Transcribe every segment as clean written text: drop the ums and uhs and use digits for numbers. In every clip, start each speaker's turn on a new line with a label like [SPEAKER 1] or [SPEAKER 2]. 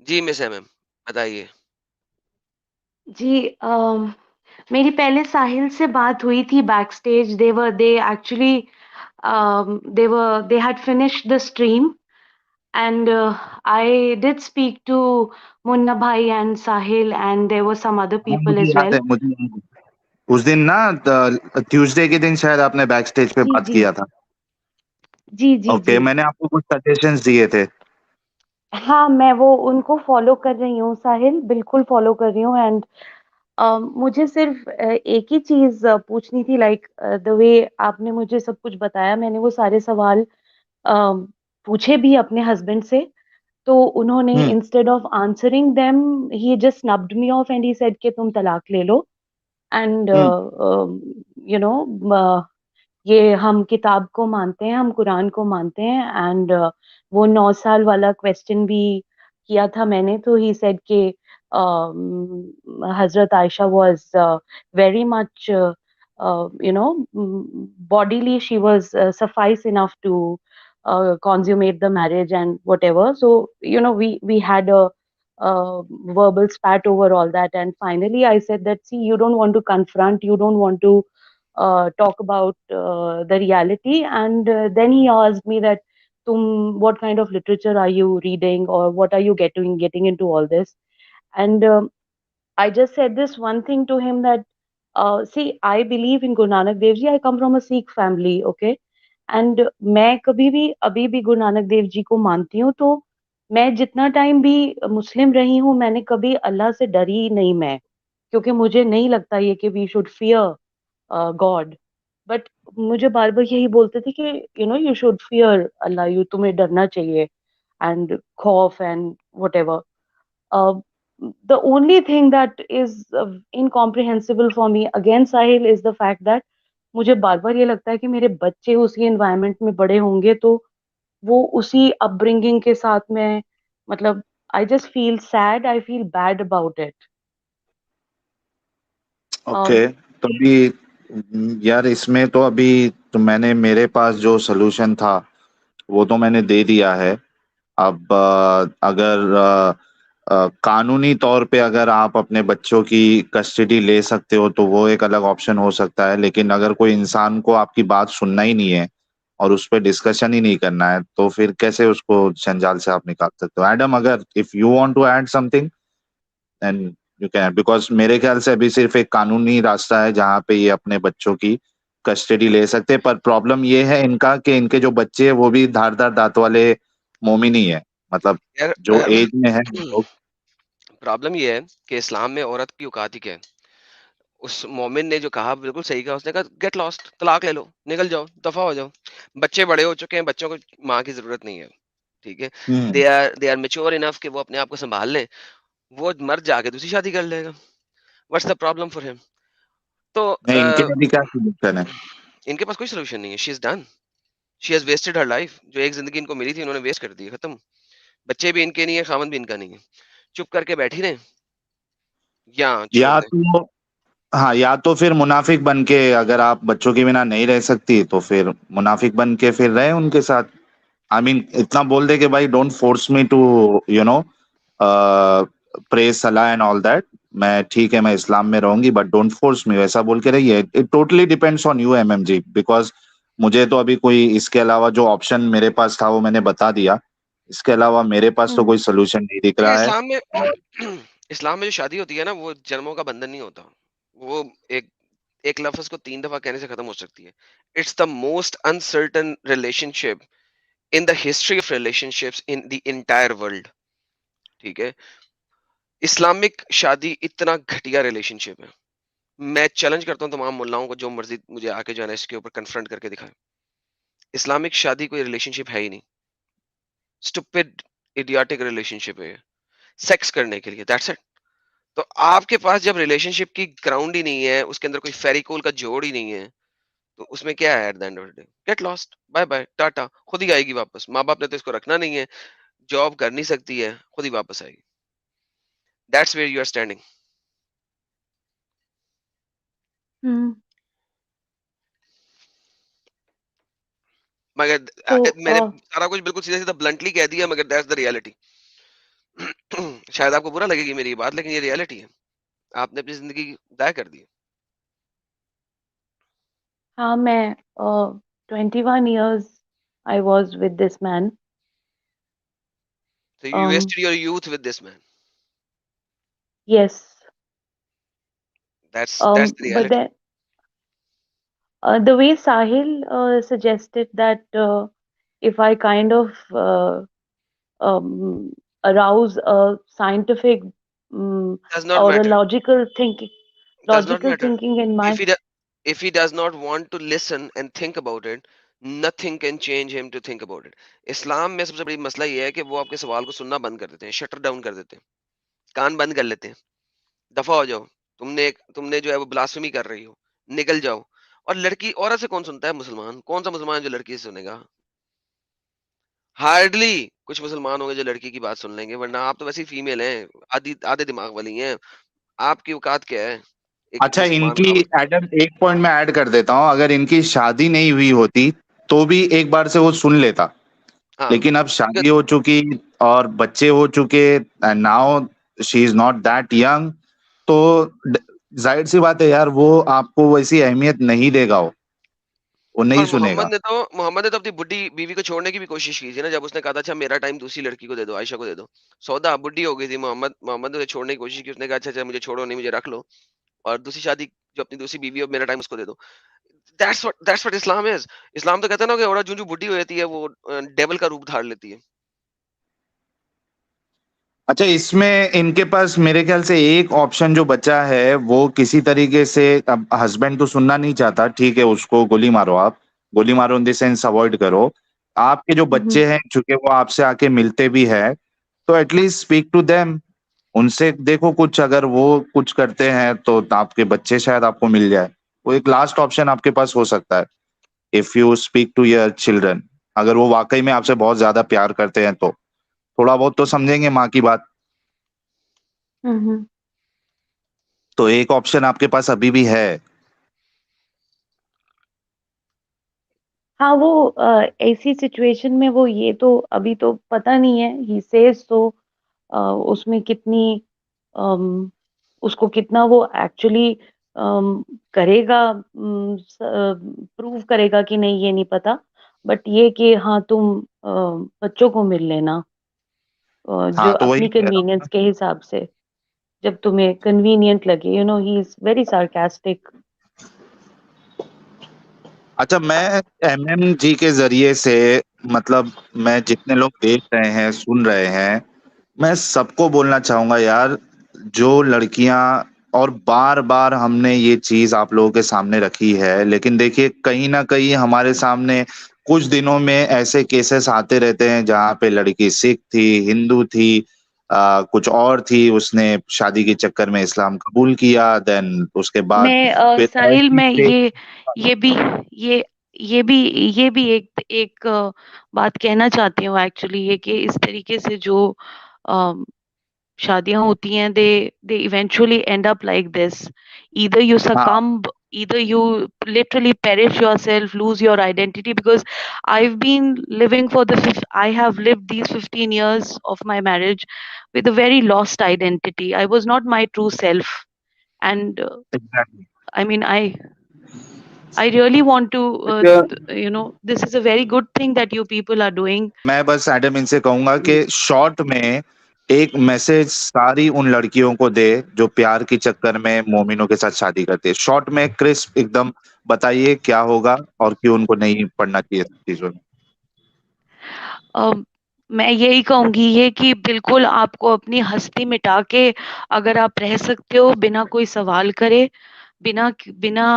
[SPEAKER 1] जी, miss MM, बताइए।
[SPEAKER 2] जी मेरी पहले साहिल से बात हुई थी back stage. They actually they had finished the stream, and I did speak to Munna Bhai and Sahil, and there were some other
[SPEAKER 1] हाँ,
[SPEAKER 2] people
[SPEAKER 1] मुझे
[SPEAKER 2] as
[SPEAKER 1] याद
[SPEAKER 2] well.
[SPEAKER 1] है, मुझे याद है। उस दिन ना ट्यूसडे के दिन शायद आपने बैक स्टेज पे
[SPEAKER 2] जी
[SPEAKER 1] बात
[SPEAKER 2] जी
[SPEAKER 1] किया था।
[SPEAKER 2] जी जी
[SPEAKER 1] ओके,
[SPEAKER 2] जी.
[SPEAKER 1] मैंने आपको कुछ सजेशंस दिए थे।
[SPEAKER 2] हाँ, मैं वो उनको फॉलो कर रही हूँ साहिल, बिल्कुल फॉलो कर रही हूँ. एंड मुझे सिर्फ एक ही चीज पूछनी थी. लाइक द वे आपने मुझे सब कुछ बताया, मैंने वो सारे सवाल पूछे भी अपने हस्बैंड से. तो उन्होंने
[SPEAKER 1] hmm.
[SPEAKER 2] Instead of answering them, he just snubbed me off and he said कि तुम तलाक ले लो. And
[SPEAKER 1] hmm.
[SPEAKER 2] यू नो ये हम किताब को मानते हैं, हम कुरान को मानते हैं. एंड वो 9 साल वाला क्वेश्चन भी किया था मैंने. तो ही सेड कि हजरत Ayesha was very much bodily, she was suffice enough to consummate the marriage and whatever. So we had a verbal spat over all that, and finally I said that, see, you don't want to confront, you don't want to talk about the reality. And then he asked me that, what kind of literature are you reading, or what are you getting into all this? And I just said this one thing to him, that see, I believe in Guru Nanak Dev Ji. I come from a Sikh family, okay? And मैं कभी भी अभी भी गुरु नानक देव जी को मानती हूँ. तो मैं जितना टाइम भी मुस्लिम रही हूँ, मैंने कभी अल्लाह से डरी नहीं. मैं, क्योंकि मुझे नहीं लगता ये कि we should fear God. But मुझे बार बार यही बोलते थे कि यू शुड फियर अल्लाह, तुम्हें डरना चाहिए. एंड खौफ and whatever. uh, the only thing that is incomprehensible for me again, Sahil, is the fact that मुझे बार बार ये लगता है कि मेरे बच्चे उसी एनवायरनमेंट में बड़े होंगे, तो वो उसी अपब्रिंगिंग के साथ में, मतलब, I just feel sad, I feel bad about it.
[SPEAKER 1] Okay, तो अभी यार इसमें तो अभी तो मैंने मेरे पास जो सोल्यूशन था वो तो मैंने दे दिया है। अब अगर कानूनी तौर पे अगर आप अपने बच्चों की कस्टडी ले सकते हो तो वो एक अलग ऑप्शन हो सकता है, लेकिन अगर कोई इंसान को आपकी बात सुनना ही नहीं है और उस पर डिस्कशन ही नहीं करना है तो फिर कैसे उसको जंजाल से आप निकाल सकते हो? एडम, अगर if you want to add something and you can, because मेरे ख्याल से अभी सिर्फ एक कानूनी रास्ता है जहाँ पे ये अपने बच्चों की कस्टडी ले सकते हैं। पर प्रॉब्लम ये है इनका कि इनके जो बच्चे हैं वो भी धारदार दांत वाले मोमिन ही है, मतलब यार जो एज में है वो लोग। प्रॉब्लम ये है कि इस्लाम में औरत की औकात ही क्या है। उस मोमिन ने जो कहा बिल्कुल सही कहा, उसने कहा गेट लॉस्ट, तलाक ले लो, निकल जाओ, दफा हो जाओ। बच्चे बड़े हो चुके हैं, बच्चों को माँ की जरूरत नहीं है। ठीक है,
[SPEAKER 2] हम्म.
[SPEAKER 1] दे आर मेच्योर इनफ कि वो अपने आप को संभाल लें। वो मर जाके दूसरी शादी कर लेगा। What's the problem for him? तो
[SPEAKER 2] तो
[SPEAKER 1] अ,
[SPEAKER 2] uh,
[SPEAKER 1] नहीं,
[SPEAKER 2] इनके
[SPEAKER 1] इनके
[SPEAKER 2] लिए
[SPEAKER 1] लिए
[SPEAKER 2] भी
[SPEAKER 1] भी
[SPEAKER 2] क्या
[SPEAKER 1] क्या
[SPEAKER 2] सोल्यूशन है?
[SPEAKER 1] सोल्यूशन? इनके पास कोई सोल्यूशन नहीं है। She is done. She has wasted her life. जो एक जिंदगी इनको मिली थी उन्होंने वेस्ट कर दी है, खत्म। बच्चे भी इनके नहीं है, खामन भी इनका नहीं है। चुप करके बैठी रहे या छोड़
[SPEAKER 2] या
[SPEAKER 1] दें।
[SPEAKER 2] तो हाँ, या तो फिर मुनाफिक बन के, अगर आप बच्चों के बिना नहीं रह सकती तो फिर मुनाफिक बन के फिर रहे उनके साथ. आई मीन इतना बोल दे कि भाई don't force me to you know praise सलाह एंड ऑल दैट. मैं ठीक है, मैं इस्लाम में रहूंगी बट डोंट फोर्स मी, वैसा बोल के रहिए. It totally depends on you MMG, because मुझे तो अभी कोई इसके अलावा जो ऑप्शन मेरे पास था वो मैंने बता दिया. इसके अलावा मेरे पास तो कोई सोल्यूशन नहीं दिख
[SPEAKER 1] देखिए
[SPEAKER 2] रहा है.
[SPEAKER 1] इस्लाम में
[SPEAKER 2] और
[SPEAKER 1] इस्लाम में जो शादी होती है ना, वो जन्मों का बंधन नहीं होता। वो एक एक लफ्ज को 3 दफा कहने से खत्म हो सकती है। It's the most uncertain relationship in the history of relationships in the entire world. ठीक है, इस्लामिक शादी इतना घटिया रिलेशनशिप है। मैं चैलेंज करता हूँ तमाम मुल्लाओं को, जो मर्जी मुझे आके जो है ना इसके ऊपर कन्फ्रंट करके दिखाए। इस्लामिक शादी कोई रिलेशनशिप है ही नहीं। स्टूपिड इडियोटिक रिलेशनशिप है, सेक्स करने के लिए, दैट्स इट। तो आपके पास जब रिलेशनशिप की ग्राउंड ही नहीं है, उसके अंदर कोई फेरिकोल का जोड़ ही नहीं है, तो उसमें क्या है? At the end of the day get lost, bye bye, tata, खुद ही आएगी वापस। माँ बाप ने तो इसको रखना नहीं है, जॉब कर नहीं सकती है, खुद ही वापस आएगी। That's where you are standing.
[SPEAKER 2] Hmm.
[SPEAKER 1] मगर
[SPEAKER 2] तो
[SPEAKER 1] मैंने सारा कुछ बिल्कुल सीधा सीधा ब्लंटली कह दिया, मगर दैट्स द रियलिटी।
[SPEAKER 3] शायद आपको बुरा लगेगी मेरी ये बात, लेकिन ये रियलिटी है। आपने अपनी जिंदगी दाय कर दी।
[SPEAKER 2] हाँ, मैं 21 years I was with this man.
[SPEAKER 3] So you
[SPEAKER 2] Um,
[SPEAKER 3] wasted your youth with this man.
[SPEAKER 2] yes.
[SPEAKER 3] That's the
[SPEAKER 2] But
[SPEAKER 3] reality.
[SPEAKER 2] then the way Sahil suggested that if I kind of um, arouse a scientific
[SPEAKER 3] Does not
[SPEAKER 2] or a
[SPEAKER 3] matter. Does not
[SPEAKER 2] logical
[SPEAKER 3] matter.
[SPEAKER 2] thinking in
[SPEAKER 3] If
[SPEAKER 2] my.
[SPEAKER 3] if he does not want to listen and think about it, nothing can change him to think about it. इस्लाम में सबसे बड़ी मसला ये है कि वो आपके सवाल को सुनना बंद कर देते हैं, शटर डाउन कर देते हैं, कान बंद कर लेते हैं। दफा हो जाओ, तुमने जो है वो ब्लास्फेमी कर रही हो, निकल जाओ। और लड़की औरत से कौन सुनता है? मुसलमान। कौन सा मुसलमान जो लड़की से सुनेगा? हार्डली कुछ मुसलमान होंगे जो लड़की की बात सुन लेंगे, वरना आप तो वैसे ही फीमेल हैं, आधी आधे दिमाग वाली हैं। आपकी औकात क्या है एक
[SPEAKER 1] अच्छा,
[SPEAKER 3] मुसलमान
[SPEAKER 1] इनकी
[SPEAKER 3] का?
[SPEAKER 1] एडम एक पॉइंट मैं ऐड कर देता हूँ, अगर इनकी शादी नहीं हुई होती तो भी एक बार से वो सुन लेता,
[SPEAKER 3] हाँ,
[SPEAKER 1] लेकिन अब
[SPEAKER 3] बिकॉज़
[SPEAKER 1] शादी हो चुकी और बच्चे हो चुके and now she is not that young, तो जाहिर सी बात है यार, वो आपको वैसी अहमियत नहीं देगा, वो नहीं
[SPEAKER 3] और
[SPEAKER 1] सुनेगा।
[SPEAKER 3] मोहम्मद ने तो अपनी बुड्ढी बीवी को छोड़ने की भी कोशिश की थी ना, जब उसने कहा था अच्छा मेरा टाइम दूसरी लड़की को दे दो, आयशा को दे दो। सौदा बुड्ढी हो गई थी, मोहम्मद ने उसे छोड़ने की कोशिश की, उसने कहा अच्छा अच्छा मुझे छोड़ो नहीं, मुझे रख लो, और दूसरी शादी जो अपनी दूसरी बीवी हो, मेरा टाइम उसको दे दो। That's what Islam is. Islam तो कहता है ना कि औरत जो जो बुड्ढी हो जाती है वो डेविल का रूप धार लेती है।
[SPEAKER 1] अच्छा, इसमें इनके पास मेरे ख्याल से एक ऑप्शन जो बचा है, वो किसी तरीके से, अब हस्बैंड तो सुनना नहीं चाहता, ठीक है, उसको गोली मारो, आप गोली मारो इन द सेंस अवॉइड करो। आपके जो
[SPEAKER 2] Mhm.
[SPEAKER 1] बच्चे हैं, चूंकि वो आपसे आके मिलते भी है, तो एटलीस्ट स्पीक टू देम, उनसे देखो, कुछ अगर वो कुछ करते हैं तो आपके बच्चे शायद आपको मिल जाए। वो एक लास्ट ऑप्शन आपके पास हो सकता है, if you speak to your children, अगर वो वाकई में आपसे बहुत ज्यादा प्यार करते हैं तो थोड़ा बहुत तो समझेंगे माँ की बात।
[SPEAKER 2] Mhm.
[SPEAKER 1] तो एक ऑप्शन आपके पास अभी भी है।
[SPEAKER 2] हाँ, वो ऐसी सिचुएशन में वो ये तो अभी तो पता नहीं है, ही सेज तो उसमें कितनी अम, उसको कितना वो एक्चुअली करेगा, प्रूव करेगा कि नहीं ये नहीं पता, बट ये कि हाँ तुम बच्चों को मिल लेना जो
[SPEAKER 1] हाँ, तो वही
[SPEAKER 2] अपनी
[SPEAKER 1] कह रहा हूँ
[SPEAKER 2] कन्वीनियंस
[SPEAKER 1] ना।
[SPEAKER 2] के हिसाब से, जब तुम्हें कन्वीनियंट लगे, ही इज वेरी सार्कास्टिक।
[SPEAKER 1] अच्छा, मैं एमएम जी के जरिए से, मतलब मैं जितने लोग देख रहे हैं, सुन रहे हैं, मैं सबको बोलना चाहूंगा यार, जो लड़कियां, और बार बार हमने ये चीज आप लोगों के सामने रखी है, लेकिन देखिए कहीं ना कहीं हमारे सामने कुछ दिनों में ऐसे केसेस आते रहते हैं जहाँ पे लड़की सिख थी, हिंदू थी, कुछ और थी, उसने शादी के चक्कर में इस्लाम कबूल किया, देन उसके बाद
[SPEAKER 2] मैं
[SPEAKER 1] फिर
[SPEAKER 2] साहिल,
[SPEAKER 1] ऐसी
[SPEAKER 2] मैं
[SPEAKER 1] से।
[SPEAKER 2] ये भी ये ये भी ये भी एक एक बात कहना चाहती हूँ एक्चुअली, ये कि इस तरीके से जो शादियां होती हैं, they eventually end up like this. Either you
[SPEAKER 1] हाँ,
[SPEAKER 2] succumb, either you literally perish yourself, lose your identity, because I have lived these 15 years of my marriage with a very lost identity. I was not my true self, and
[SPEAKER 1] exactly.
[SPEAKER 2] I mean, I really want to
[SPEAKER 1] अच्छा,
[SPEAKER 2] this is a very good thing that you people are doing.
[SPEAKER 1] मैं बस Adam इनसे कहूंगा कि short में एक message सारी उन लड़कियों को दे जो प्यार के चक्कर में मोमिनों के साथ शादी करती है, शॉर्ट में क्रिस्प एकदम बताइए क्या होगा और क्यों उनको नहीं पढ़ना चाहिए सब चीजों में।
[SPEAKER 2] अ, मैं यही कहूंगी ये कि बिल्कुल आपको अपनी हस्ती मिटा के, अगर आप रह सकते हो बिना कोई सवाल करे, बिना बिना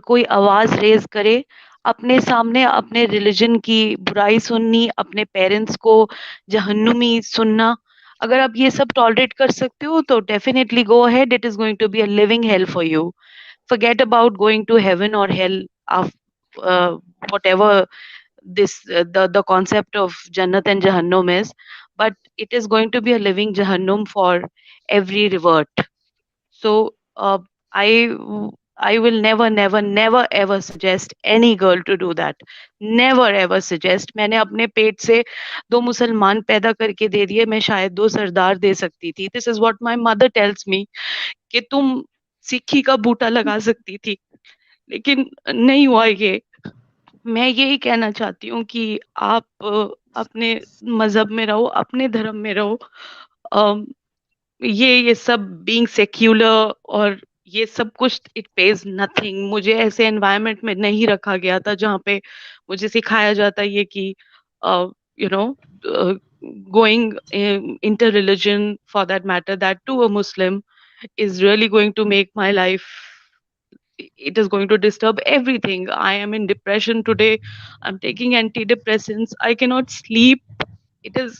[SPEAKER 2] कोई आवाज रेज करे, अपने सामने अपने रिलीजन की बुराई सुननी, अपने पेरेंट्स को जहन्नुमी सुनना, अगर आप ये सब टॉलरेट कर सकते हो तो definitely go ahead, it is going to be a living hell for you. Forget about going to heaven or hell, of whatever the concept of Jannat and Jahannam is, but it is going to be a living Jahannam for every revert. So I I will never ever suggest any girl to do that. Never ever suggest. मैंने अपने पेट से 2 मुसलमान पैदा करके दे दिए, मैं शायद 2 सरदार दे सकती थी. This is what my mother tells me कि तुम सिक्की का बूटा लगा सकती थी, लेकिन नहीं हुआ ये. मैं यही कहना चाहती हूँ कि आप अपने मजहब में रहो, अपने धर्म में रहो. अम, ये सब बीइंग सेक्युलर और ये सब कुछ, इट पेज नथिंग. मुझे ऐसे एनवायरनमेंट में नहीं रखा गया था जहाँ पे मुझे सिखाया जाता ये कि you know going inter religion for that matter, that too a Muslim, is really going to make my life, it is going to disturb everything. I am in depression today. I'm taking antidepressants. I cannot sleep. It is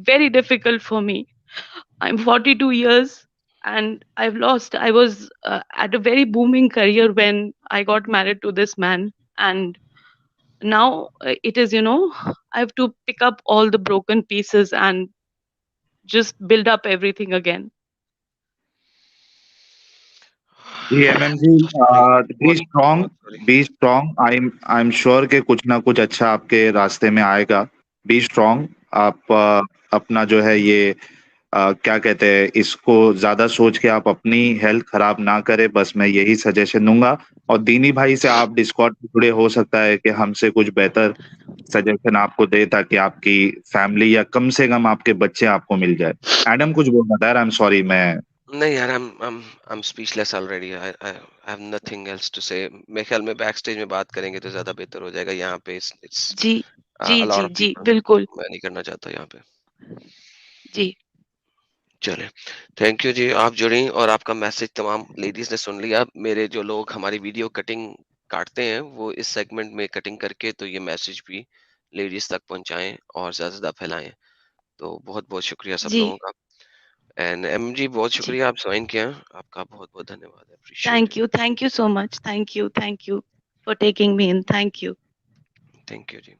[SPEAKER 2] very difficult for me. I'm 42 years and I was at a very booming career when I got married to this man. And now it is, I have to pick up all the broken pieces and just build up everything again.
[SPEAKER 1] जी hmm जी, be strong, be strong. I am sure कि कुछ ना कुछ अच्छा आपके रास्ते में आएगा. Be strong. आप अपना जो है ये क्या कहते हैं, इसको ज्यादा सोच के आप अपनी हेल्थ खराब ना करें, बस मैं यही सजेशन दूंगा. और दीनी भाई से आप डिस्कॉर्ड पे जुड़े, हो सकता है कि हमसे कुछ बेहतर सजेशन आपको दे, ताकि आपकी फैमिली या कम से कम आपके बच्चे आपको मिल जाए. एडम कुछ बोलना था यार, आई एम सॉरी. मैं
[SPEAKER 3] नहीं यार, I'm speechless already. I have nothing else to say. मेरे ख्याल में बैक स्टेज में बात करेंगे तो ज्यादा बेहतर हो जाएगा. यहाँ पे it's
[SPEAKER 2] ji ji
[SPEAKER 3] a lot
[SPEAKER 2] ji
[SPEAKER 3] of
[SPEAKER 2] ji
[SPEAKER 3] people.
[SPEAKER 2] बिल्कुल.
[SPEAKER 3] मैं नहीं करना चाहता यहाँ पे.
[SPEAKER 2] जी
[SPEAKER 3] चले, थैंक यू जी, आप जुड़ी और आपका मैसेज तमाम लेडीज ने सुन लिया. मेरे जो लोग हमारी वीडियो कटिंग काटते हैं वो इस सेगमेंट में कटिंग करके तो ये मैसेज भी लेडीज तक पहुंचाएं और ज्यादा से ज्यादा फैलाएं. तो बहुत बहुत शुक्रिया सब
[SPEAKER 2] जी
[SPEAKER 3] लोगों का. एंड एम जी, बहुत
[SPEAKER 2] जी.
[SPEAKER 3] शुक्रिया आप ज्वाइन किया. आपका बहुत बहुत धन्यवाद. Appreciate it.
[SPEAKER 2] Thank you so much. Thank you for taking me in. Thank you.
[SPEAKER 3] Thank you ji.